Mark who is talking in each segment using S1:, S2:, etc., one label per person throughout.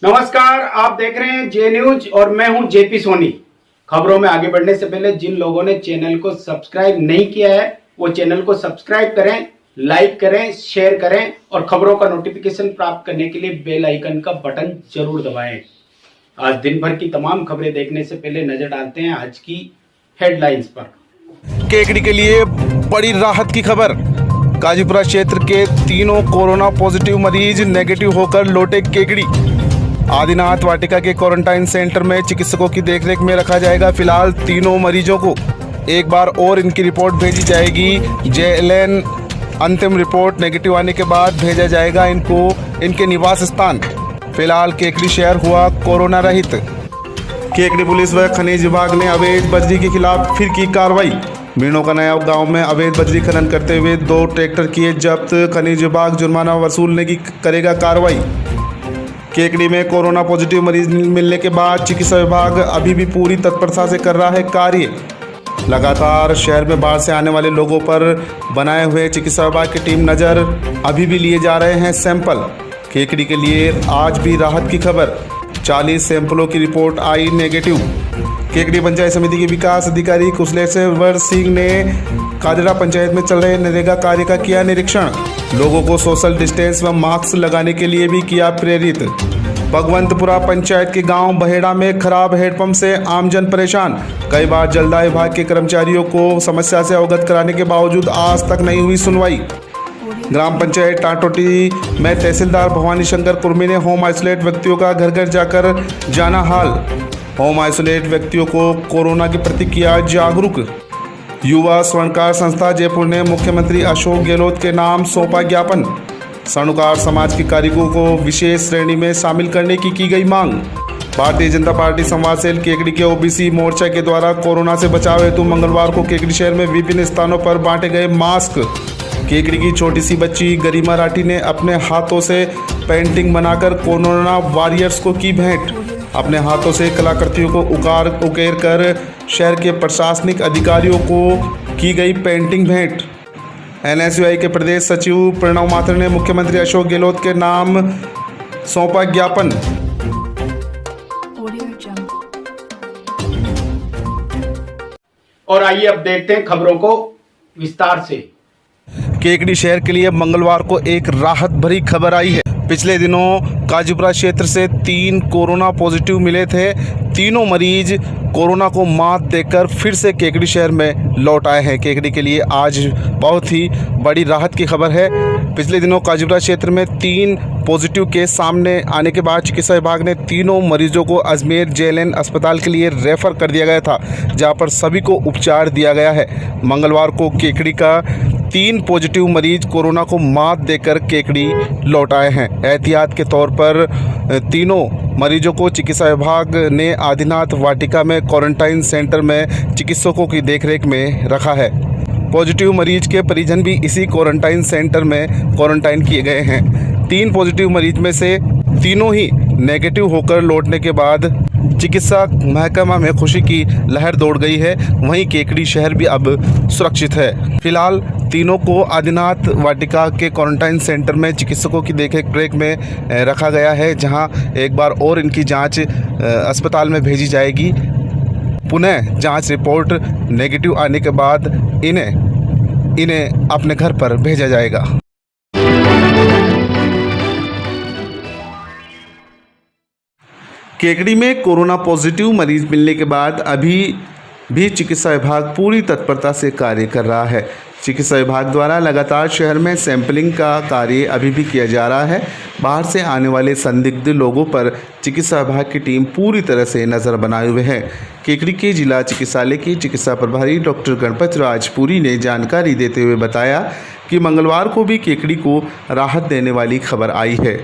S1: नमस्कार, आप देख रहे हैं जे न्यूज और मैं हूं जेपी सोनी। खबरों में आगे बढ़ने से पहले जिन लोगों ने चैनल को सब्सक्राइब नहीं किया है वो चैनल को सब्सक्राइब करें, लाइक करें, शेयर करें और खबरों का नोटिफिकेशन प्राप्त करने के लिए बेल आइकन का बटन जरूर दबाएं। आज दिन भर की तमाम खबरें देखने से पहले नजर डालते हैं आज की हेडलाइंस पर।
S2: केकड़ी के लिए बड़ी राहत की खबर। काजीपुरा क्षेत्र के तीनों कोरोना पॉजिटिव मरीज नेगेटिव होकर लौटे केकड़ी। आदिनाथ वाटिका के क्वारंटाइन सेंटर में चिकित्सकों की देखरेख में रखा जाएगा फिलहाल तीनों मरीजों को। एक बार और इनकी रिपोर्ट भेजी जाएगी जेएलएन। अंतिम रिपोर्ट नेगेटिव आने के बाद भेजा जाएगा इनको इनके निवास स्थान। फिलहाल केकड़ी शहर हुआ कोरोना रहित। केकड़ी पुलिस व खनिज विभाग ने अवैध बजरी के खिलाफ फिर की कार्रवाई। मीणों का नया गांव में अवैध बजरी खनन करते हुए 2 ट्रैक्टर किए जब्त। खनिज विभाग जुर्माना वसूलने की करेगा कार्रवाई। केकड़ी में कोरोना पॉजिटिव मरीज मिलने के बाद चिकित्सा विभाग अभी भी पूरी तत्परता से कर रहा है कार्य। लगातार शहर में बाहर से आने वाले लोगों पर बनाए हुए चिकित्सा विभाग की टीम नज़र। अभी भी लिए जा रहे हैं सैंपल। केकड़ी के लिए आज भी राहत की खबर। 40 सैंपलों की रिपोर्ट आई नेगेटिव। केकड़ी पंचायत समिति के विकास अधिकारी कुशलेश्वर सिंह ने काजरा पंचायत में चल रहे नरेगा कार्य का किया निरीक्षण। लोगों को सोशल डिस्टेंस व मास्क लगाने के लिए भी किया प्रेरित। भगवंतपुरा पंचायत के गांव बहेड़ा में खराब हैंडपंप से आमजन परेशान। कई बार जलदाय विभाग के कर्मचारियों को समस्या से अवगत कराने के बावजूद आज तक नहीं हुई सुनवाई। ग्राम पंचायत टाटोटी में तहसीलदार भवानी शंकर कुर्मी ने होम आइसोलेट व्यक्तियों का घर घर जाकर जाना हाल। होम आइसोलेट व्यक्तियों को कोरोना के प्रति किया जागरूक। युवा स्वर्णकार संस्था जयपुर ने मुख्यमंत्री अशोक गहलोत के नाम सौंपा ज्ञापन। स्वर्णकार समाज के कार्यों को विशेष श्रेणी में शामिल करने की गई मांग। भारतीय जनता पार्टी संवाद सेल केकड़ी के ओबीसी मोर्चा के द्वारा कोरोना से बचाव हेतु मंगलवार को केकड़ी शहर में विभिन्न स्थानों पर बांटे गए मास्क। केकड़ी की छोटी सी बच्ची गरिमा राठी ने अपने हाथों से पेंटिंग बनाकर कोरोना वॉरियर्स को की भेंट। अपने हाथों से कलाकृतियों को उकेर कर शहर के प्रशासनिक अधिकारियों को की गई पेंटिंग भेंट। एनएसयूआई के प्रदेश सचिव प्रणव माथुर ने मुख्यमंत्री अशोक गहलोत के नाम सौंपा ज्ञापन।
S1: और आइए अब देखते हैं खबरों को विस्तार से।
S2: केकड़ी शहर के लिए मंगलवार को एक राहत भरी खबर आई है। पिछले दिनों काजीपुरा क्षेत्र से 3 कोरोना पॉजिटिव मिले थे। तीनों मरीज कोरोना को मात देकर फिर से केकड़ी शहर में लौट आए हैं। केकड़ी के लिए आज बहुत ही बड़ी राहत की खबर है। पिछले दिनों काजीपुरा क्षेत्र में 3 पॉजिटिव केस सामने आने के बाद चिकित्सा विभाग ने तीनों मरीजों को अजमेर जेएलएन अस्पताल के लिए रेफर कर दिया गया था, जहां पर सभी को उपचार दिया गया है। मंगलवार को केकड़ी का 3 पॉजिटिव मरीज कोरोना को मात देकर केकड़ी लौट आए हैं। एहतियात के तौर पर तीनों मरीजों को चिकित्सा विभाग ने आदिनाथ वाटिका में क्वारंटाइन सेंटर में चिकित्सकों की देखरेख में रखा है। पॉजिटिव मरीज के परिजन भी इसी क्वारंटाइन सेंटर में क्वारंटाइन किए गए हैं। 3 पॉजिटिव मरीज में से तीनों ही नेगेटिव होकर लौटने के बाद चिकित्सा महकमा में खुशी की लहर दौड़ गई है। वहीं केकड़ी शहर भी अब सुरक्षित है। फिलहाल तीनों को आदिनाथ वाटिका के क्वारंटाइन सेंटर में चिकित्सकों की देखरेख में रखा गया है, जहां एक बार और इनकी जांच अस्पताल में भेजी जाएगी। पुनः जांच रिपोर्ट नेगेटिव आने के बाद इन्हें अपने घर पर भेजा जाएगा। केकड़ी में कोरोना पॉजिटिव मरीज मिलने के बाद अभी भी चिकित्सा विभाग पूरी तत्परता से कार्य कर रहा है। चिकित्सा विभाग द्वारा लगातार शहर में सैंपलिंग का कार्य अभी भी किया जा रहा है। बाहर से आने वाले संदिग्ध लोगों पर चिकित्सा विभाग की टीम पूरी तरह से नज़र बनाए हुए है। केकड़ी के जिला चिकित्सालय की चिकित्सा प्रभारी डॉक्टर गणपत राजपुरी ने जानकारी देते हुए बताया कि मंगलवार को भी केकड़ी को राहत देने वाली खबर आई है।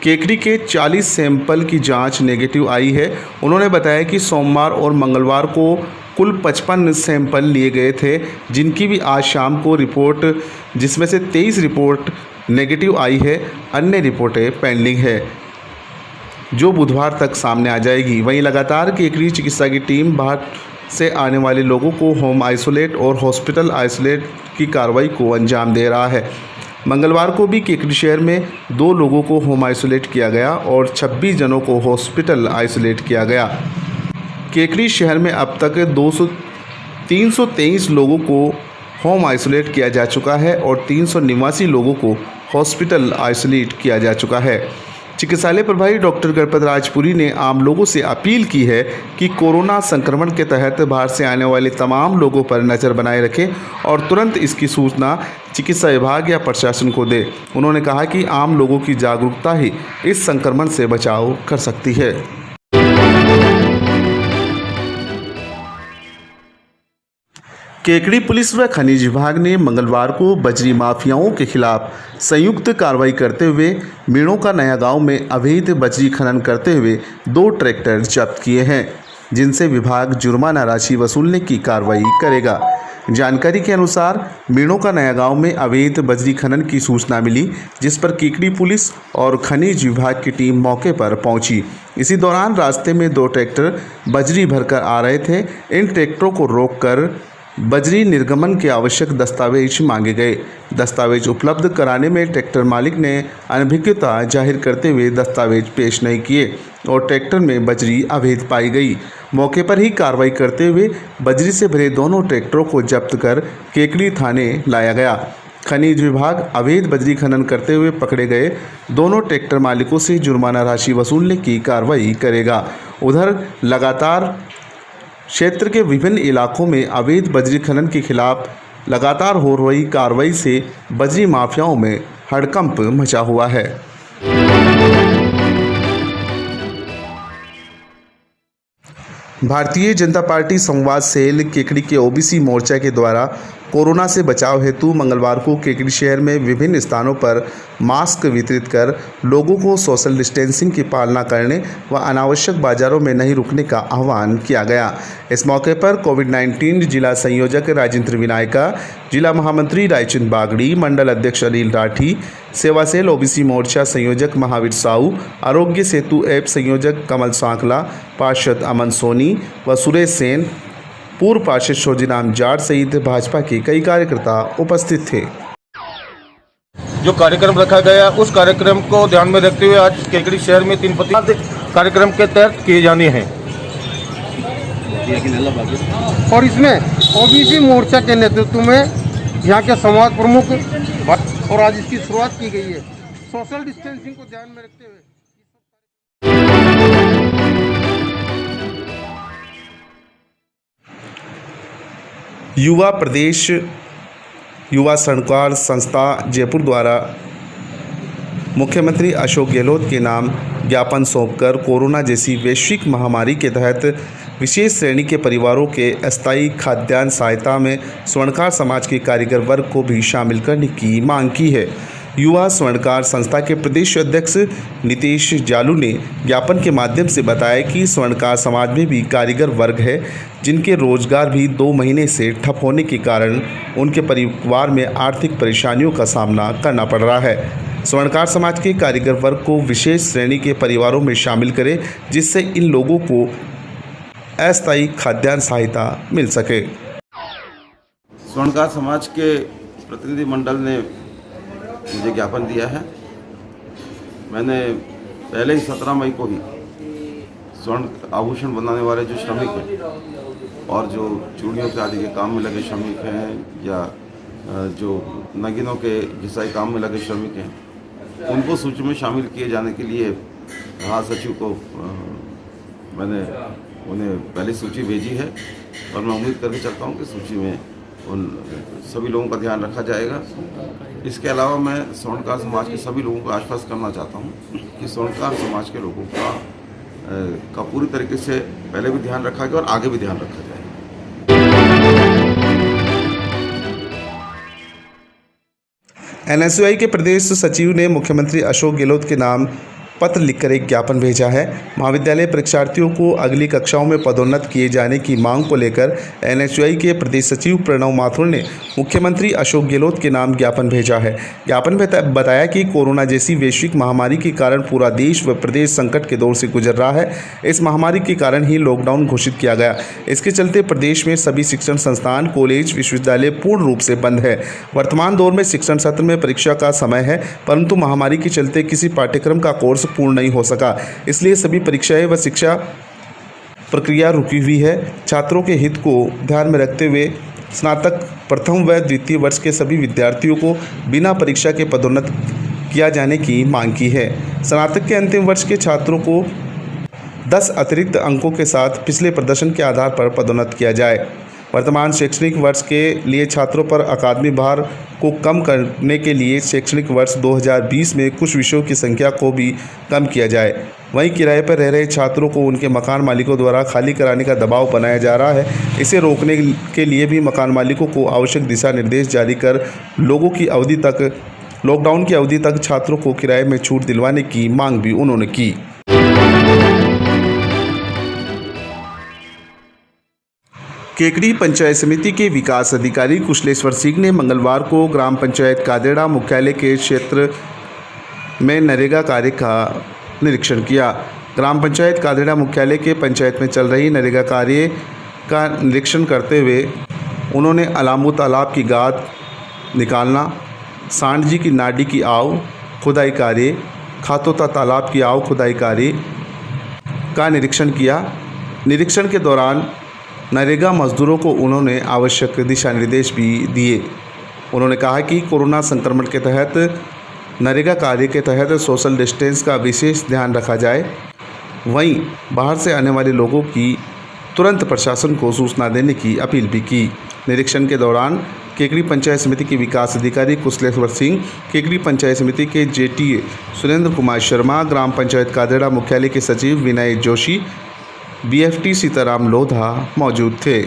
S2: केकड़ी के 40 सैंपल की जांच नेगेटिव आई है। उन्होंने बताया कि सोमवार और मंगलवार को कुल 55 सैंपल लिए गए थे, जिनकी भी आज शाम को रिपोर्ट, जिसमें से 23 रिपोर्ट नेगेटिव आई है। अन्य रिपोर्टें पेंडिंग है, जो बुधवार तक सामने आ जाएगी। वहीं लगातार केकड़ी चिकित्सा की टीम बाहर से आने वाले लोगों को होम आइसोलेट और हॉस्पिटल आइसोलेट की कार्रवाई को अंजाम दे रहा है। मंगलवार को भी केकड़ी शहर में 2 लोगों को होम आइसोलेट किया गया और 26 जनों को हॉस्पिटल आइसोलेट किया गया। केकड़ी शहर में अब तक 323 लोगों को होम आइसोलेट किया जा चुका है और 389 लोगों को हॉस्पिटल आइसोलेट किया जा चुका है। चिकित्सालय प्रभारी डॉक्टर गणपत राजपुरी ने आम लोगों से अपील की है कि कोरोना संक्रमण के तहत बाहर से आने वाले तमाम लोगों पर नज़र बनाए रखें और तुरंत इसकी सूचना चिकित्सा विभाग या प्रशासन को दें। उन्होंने कहा कि आम लोगों की जागरूकता ही इस संक्रमण से बचाव कर सकती है। केकड़ी पुलिस व खनिज विभाग ने मंगलवार को बजरी माफियाओं के खिलाफ संयुक्त कार्रवाई करते हुए मीणों का नया गांव में अवैध बजरी खनन करते हुए 2 ट्रैक्टर जब्त किए हैं, जिनसे विभाग जुर्माना राशि वसूलने की कार्रवाई करेगा। जानकारी के अनुसार मीणों का नया गांव में अवैध बजरी खनन की सूचना मिली, जिस पर केकड़ी पुलिस और खनिज विभाग की टीम मौके पर पहुंची। इसी दौरान रास्ते में 2 ट्रैक्टर बजरी भरकर आ रहे थे। इन ट्रैक्टरों को रोककर बजरी निर्गमन के आवश्यक दस्तावेज मांगे गए। दस्तावेज उपलब्ध कराने में ट्रैक्टर मालिक ने अनभिज्ञता जाहिर करते हुए दस्तावेज पेश नहीं किए और ट्रैक्टर में बजरी अवैध पाई गई। मौके पर ही कार्रवाई करते हुए बजरी से भरे दोनों ट्रैक्टरों को जब्त कर केकड़ी थाने लाया गया। खनिज विभाग अवैध बजरी खनन करते हुए पकड़े गए दोनों ट्रैक्टर मालिकों से जुर्माना राशि वसूलने की कार्रवाई करेगा। उधर लगातार क्षेत्र के विभिन्न इलाकों में अवैध बजरी खनन के खिलाफ लगातार हो रही कार्रवाई से बजरी माफियाओं में हड़कंप मचा हुआ है। भारतीय जनता पार्टी संवाद सेल केकड़ी के ओबीसी मोर्चा के द्वारा कोरोना से बचाव हेतु मंगलवार को केकड़ी शहर में विभिन्न स्थानों पर मास्क वितरित कर लोगों को सोशल डिस्टेंसिंग की पालना करने व अनावश्यक बाजारों में नहीं रुकने का आह्वान किया गया। इस मौके पर कोविड-19 जिला संयोजक राजेंद्र विनायका, जिला महामंत्री रायचंद बागड़ी, मंडल अध्यक्ष अनिल राठी, सेवा सेल ओबीसी मोर्चा संयोजक महावीर साहू, आरोग्य सेतु ऐप संयोजक कमल सांकला, पार्षद अमन सोनी व सुरेश सेन, पूर्व पार्षद शोजीराम जाट सहित भाजपा के कई कार्यकर्ता उपस्थित थे।
S3: जो कार्यक्रम रखा गया उस कार्यक्रम को ध्यान में रखते हुए आज केकड़ी शहर में 3 प्रतिशत कार्यक्रम के तहत किए जाने हैं
S4: और इसमें ओबीसी मोर्चा के नेतृत्व में यहाँ के समाज प्रमुख और आज इसकी शुरुआत की गई है। सोशल डिस्टेंसिंग को ध्यान में रखते हुए
S2: युवा प्रदेश युवा सड़कार संस्था जयपुर द्वारा मुख्यमंत्री अशोक गहलोत के नाम ज्ञापन सौंपकर कोरोना जैसी वैश्विक महामारी के तहत विशेष श्रेणी के परिवारों के अस्थायी खाद्यान्न सहायता में स्वर्णकार समाज के कारीगर वर्ग को भी शामिल करने की मांग की है। युवा स्वर्णकार संस्था के प्रदेश अध्यक्ष नितेश जालू ने ज्ञापन के माध्यम से बताया कि स्वर्णकार समाज में भी कारीगर वर्ग है, जिनके रोजगार भी 2 महीने से ठप होने के कारण उनके परिवार में आर्थिक परेशानियों का सामना करना पड़ रहा है। स्वर्णकार समाज के कारीगर वर्ग को विशेष श्रेणी के परिवारों में शामिल करें, जिससे इन लोगों को अस्थायी खाद्यान्न सहायता मिल सके।
S5: स्वर्णकार समाज के प्रतिनिधि मंडल ने मुझे ज्ञापन दिया है। मैंने पहले ही 17 मई को ही स्वर्ण आभूषण बनाने वाले जो श्रमिक हैं और जो चूड़ियों के आदि के काम में लगे श्रमिक हैं या जो नगीनों के घिसाई काम में लगे श्रमिक हैं, उनको सूची में शामिल किए जाने के लिए महासचिव को मैंने उन्हें पहले सूची भेजी है और मैं उम्मीद करके चलता हूँ कि सूची में उन सभी लोगों का ध्यान रखा जाएगा। इसके अलावा मैं स्वर्णकार समाज के सभी लोगों को आश्वस्त करना चाहता हूँ कि स्वर्णकार समाज के लोगों का पूरी तरीके से पहले भी ध्यान रखा गया और आगे भी ध्यान रखा जाएगा।
S2: एनएसयूआई के प्रदेश सचिव ने मुख्यमंत्री अशोक गहलोत के नाम पत्र लिखकर एक ज्ञापन भेजा है। महाविद्यालय परीक्षार्थियों को अगली कक्षाओं में पदोन्नत किए जाने की मांग को लेकर एनएसयूआई के प्रदेश सचिव प्रणव माथुर ने मुख्यमंत्री अशोक गहलोत के नाम ज्ञापन भेजा है। ज्ञापन में बताया कि कोरोना जैसी वैश्विक महामारी के कारण पूरा देश व प्रदेश संकट के दौर से गुजर रहा है। इस महामारी के कारण ही लॉकडाउन घोषित किया गया। इसके चलते प्रदेश में सभी शिक्षण संस्थान, कॉलेज, विश्वविद्यालय पूर्ण रूप से बंद है। वर्तमान दौर में शिक्षण सत्र में परीक्षा का समय है, परंतु महामारी के चलते किसी पाठ्यक्रम का कोर्स पूर्ण नहीं हो सका, इसलिए सभी परीक्षाएं व शिक्षा प्रक्रिया रुकी हुई है। छात्रों के हित को ध्यान में रखते हुए स्नातक प्रथम व द्वितीय वर्ष के सभी विद्यार्थियों को बिना परीक्षा के पदोन्नत किया जाने की मांग की है। स्नातक के अंतिम वर्ष के छात्रों को 10 अतिरिक्त अंकों के साथ पिछले प्रदर्शन के आधार पर पदोन्नत किया जाए। वर्तमान शैक्षणिक वर्ष के लिए छात्रों पर अकादमी भार को कम करने के लिए शैक्षणिक वर्ष 2020 में कुछ विषयों की संख्या को भी कम किया जाए। वहीं किराए पर रह रहे छात्रों को उनके मकान मालिकों द्वारा खाली कराने का दबाव बनाया जा रहा है। इसे रोकने के लिए भी मकान मालिकों को आवश्यक दिशा निर्देश जारी कर लॉकडाउन की अवधि तक छात्रों को किराए में छूट दिलवाने की मांग भी उन्होंने की। केकड़ी पंचायत समिति के विकास अधिकारी कुशलेश्वर सिंह ने मंगलवार को ग्राम पंचायत कादेड़ा मुख्यालय के क्षेत्र में नरेगा कार्य का निरीक्षण किया। ग्राम पंचायत कादेड़ा मुख्यालय के पंचायत में चल रही नरेगा कार्य का निरीक्षण करते हुए उन्होंने अलामू तालाब की गाद निकालना, सांडजी की नाडी की आव खुदाई कार्य, खातोता तालाब की आव खुदाई कार्य का निरीक्षण किया। निरीक्षण के दौरान नरेगा मजदूरों को उन्होंने आवश्यक दिशा निर्देश भी दिए। उन्होंने कहा कि कोरोना संक्रमण के तहत नरेगा कार्य के तहत सोशल डिस्टेंस का विशेष ध्यान रखा जाए। वहीं बाहर से आने वाले लोगों की तुरंत प्रशासन को सूचना देने की अपील भी की। निरीक्षण के दौरान केकड़ी पंचायत समिति के विकास अधिकारी कुशलेश्वर सिंह, केकड़ी पंचायत समिति के जेटीए सुरेंद्र कुमार शर्मा, ग्राम पंचायत कादेड़ा मुख्यालय के सचिव विनय जोशी, बीएफटी सीताराम लोधा मौजूद थे।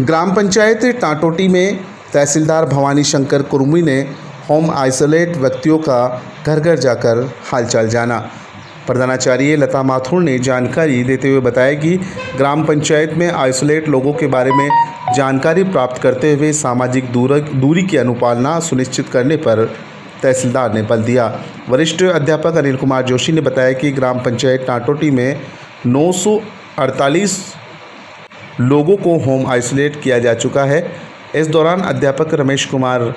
S2: ग्राम पंचायत टाटोटी में तहसीलदार भवानी शंकर कुर्मी ने होम आइसोलेट व्यक्तियों का घर घर जाकर हालचाल जाना। प्रधानाचार्य लता माथुर ने जानकारी देते हुए बताया कि ग्राम पंचायत में आइसोलेट लोगों के बारे में जानकारी प्राप्त करते हुए सामाजिक दूरी की अनुपालना सुनिश्चित करने पर तहसीलदार ने बल दिया। वरिष्ठ अध्यापक अनिल कुमार जोशी ने बताया कि ग्राम पंचायत टाटोटी में 948 लोगों को होम आइसोलेट किया जा चुका है। इस दौरान अध्यापक रमेश कुमार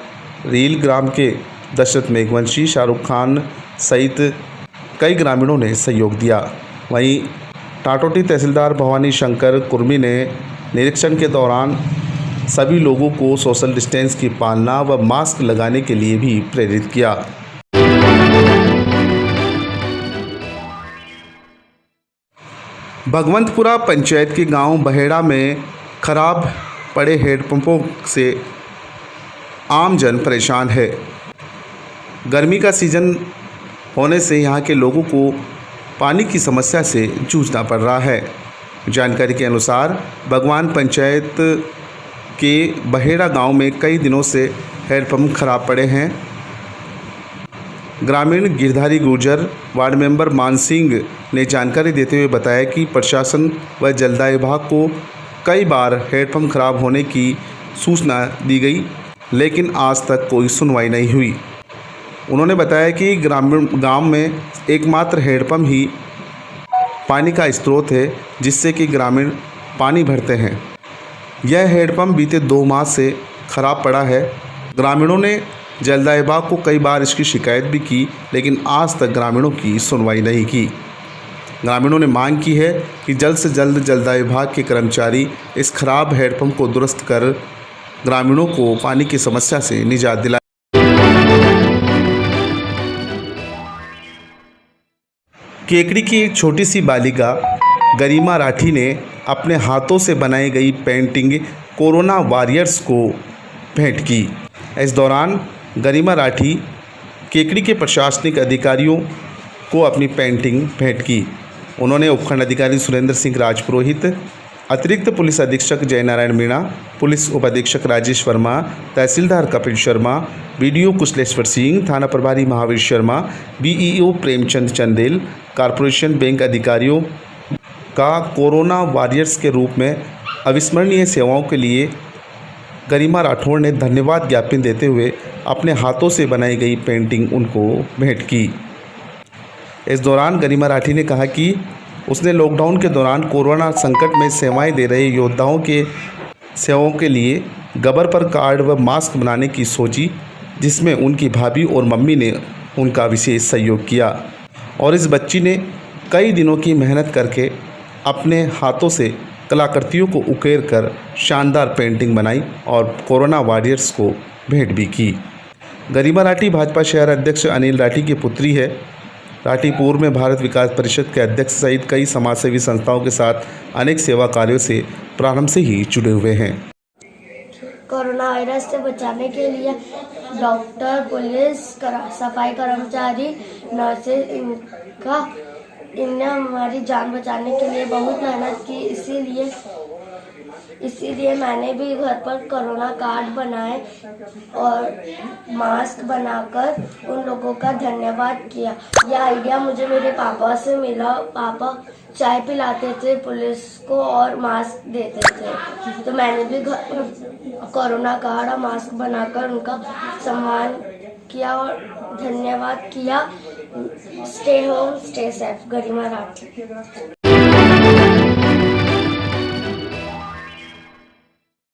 S2: रील, ग्राम के दशरथ मेघवंशी, शाहरुख खान सहित कई ग्रामीणों ने सहयोग दिया। वहीं टाटोटी तहसीलदार भवानी शंकर कुर्मी ने निरीक्षण के दौरान सभी लोगों को सोशल डिस्टेंस की पालना व मास्क लगाने के लिए भी प्रेरित किया। भगवंतपुरा पंचायत के गांव बहेड़ा में खराब पड़े हैंडपंपों से आमजन परेशान है। गर्मी का सीजन होने से यहां के लोगों को पानी की समस्या से जूझना पड़ रहा है। जानकारी के अनुसार भगवान पंचायत के बहेड़ा गांव में कई दिनों से हैंडपंप खराब पड़े हैं। ग्रामीण गिरधारी गुर्जर, वार्ड मेंबर मान सिंह ने जानकारी देते हुए बताया कि प्रशासन व जलदाय विभाग को कई बार हैंडपंप खराब होने की सूचना दी गई, लेकिन आज तक कोई सुनवाई नहीं हुई। उन्होंने बताया कि ग्रामीण गांव में एकमात्र हैंडपंप ही पानी का स्रोत है, जिससे कि ग्रामीण पानी भरते हैं। यह हैंडपंप बीते 2 माह से खराब पड़ा है। ग्रामीणों ने जलदाय विभाग को कई बार इसकी शिकायत भी की, लेकिन आज तक ग्रामीणों की सुनवाई नहीं की। ग्रामीणों ने मांग की है कि जल्द से जल्द जलदाय विभाग के कर्मचारी इस खराब हैंडपंप को दुरुस्त कर ग्रामीणों को पानी की समस्या से निजात दिलाएं। केकड़ी की एक छोटी सी बालिका गरिमा राठी ने अपने हाथों से बनाई गई पेंटिंग कोरोना वॉरियर्स को भेंट की। इस दौरान गरिमा राठी केकड़ी के प्रशासनिक अधिकारियों को अपनी पेंटिंग भेंट की। उन्होंने उपखंड अधिकारी सुरेंद्र सिंह राजपुरोहित, अतिरिक्त पुलिस अधीक्षक जयनारायण मीणा, पुलिस उपाधीक्षक राजेश वर्मा, तहसीलदार कपिल शर्मा, बीडीओ कुशलेश्वर सिंह, थाना प्रभारी Mahavir Sharma, BEO Premchand Chandel, corporation bank अधिकारियों का कोरोना वॉरियर्स के रूप में अविस्मरणीय सेवाओं के लिए गरिमा राठौड़ ने धन्यवाद ज्ञापन देते हुए अपने हाथों से बनाई गई पेंटिंग उनको भेंट की। इस दौरान गरिमा राठी ने कहा कि उसने लॉकडाउन के दौरान कोरोना संकट में सेवाएं दे रहे योद्धाओं के सेवाओं के लिए गबर पर कार्ड व मास्क बनाने की सोची, जिसमें उनकी भाभी और मम्मी ने उनका विशेष सहयोग किया और इस बच्ची ने कई दिनों की मेहनत करके अपने हाथों से कलाकृतियों को उकेर कर शानदार पेंटिंग बनाई और कोरोना वॉरियर्स को भेंट भी की। गरिमा राठी भाजपा शहर अध्यक्ष अनिल राठी की पुत्री है। राठी पूर्व में भारत विकास परिषद के अध्यक्ष सहित कई समाजसेवी संस्थाओं के साथ अनेक सेवा कार्यों से प्रारंभ से ही जुड़े हुए हैं।
S6: कोरोना वायरस से बचाने के लिए डॉक्टर, पुलिस, सफाई कर्मचारी, नर्सेज इनने हमारी जान बचाने के लिए बहुत मेहनत की। इसीलिए मैंने भी घर पर कोरोना कार्ड बनाए और मास्क बनाकर उन लोगों का धन्यवाद किया। यह आइडिया मुझे मेरे पापा से मिला। पापा चाय पिलाते थे पुलिस को और मास्क देते थे, तो मैंने भी घर पर कोरोना कार्ड और मास्क बनाकर उनका सम्मान किया और धन्यवाद किया। Stay home, stay safe. Garima Rathi.